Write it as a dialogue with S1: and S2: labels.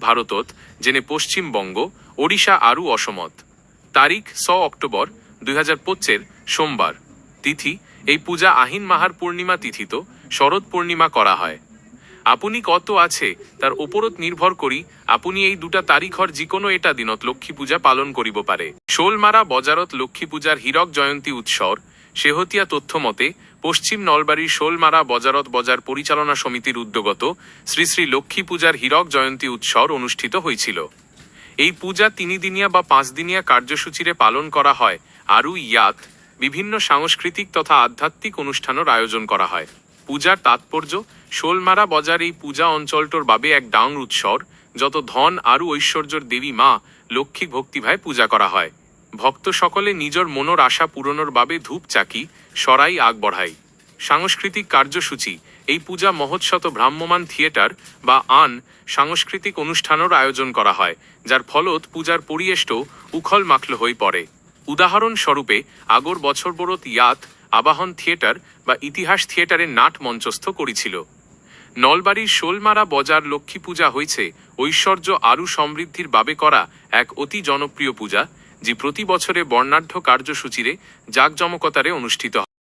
S1: ভারতত যেনে পশ্চিমবঙ্গ, ওড়িশা আরু অসমত। তারিখ 6 অক্টোবর 2025 সোমবার। তিথি এই পূজা আহিন মাহার পূর্ণিমা তিথিত শরৎ পূর্ণিমা করা হয়। আপনি কত আছে তার ওপরত নির্ভর করি আপনি এই দুটা তারিখর যিকোনো এটা দিনত লক্ষ্মী পূজা পালন করিব পারে। শোলমারা বজারত লক্ষ্মী পূজার হীরক জয়ন্তী উৎসর শেহতীয়া তথ্য মতে পশ্চিম নলবাড়ির শোলমারা বজারত বজার পরিচালনা সমিতির উদ্যোগত শ্রী শ্রী লক্ষ্মী পূজার হীরক জয়ন্তী উৎসর অনুষ্ঠিত হয়েছিল। এই পূজা 3 দিনিয়া বা 5 দিনিয়া কার্যসূচিরে পালন করা হয় আরু ইয়াত বিভিন্ন সাংস্কৃতিক তথা আধ্যাত্মিক অনুষ্ঠানের আয়োজন করা হয়। পূজার তাৎপর্য শোলমারা বজার এই পূজা অঞ্চলটোর বাবে এক ডাং উৎসর যত ধন আরু ঐশ্বর্যর দেবী মা লক্ষ্মী ভক্তিভাবে পূজা করা হয়। ভক্ত সকলে নিজের মনের আশা পূরণের বাবে ধূপ চাকি সরাই আগ বঢ়াই। সাংস্কৃতিক কার্যসূচি এই পূজা মহোৎসত ভ্রাম্যমান থিয়েটার বা আন সাংস্কৃতিক অনুষ্ঠানের আয়োজন করা হয়, যার ফলত পূজার পরিবেষ্ট উখল মাখল হয়ে পড়ে। উদাহরণ স্বরূপে আগর বছর বরত ইয়াত আবাহন থিয়েটার বা ইতিহাস থিয়েটারের নাট মঞ্চস্থ করেছিল। নলবাড়ির শোলমারা বজার লক্ষ্মী পূজা হয়েছে ঐশ্বর্য আরু সমৃদ্ধির বাবে করা এক অতি জনপ্রিয় পূজা, যে প্রতি বছরে বর্ণাঢ্য কার্যসূচিরে জাঁকজমকতারে অনুষ্ঠিত হয়।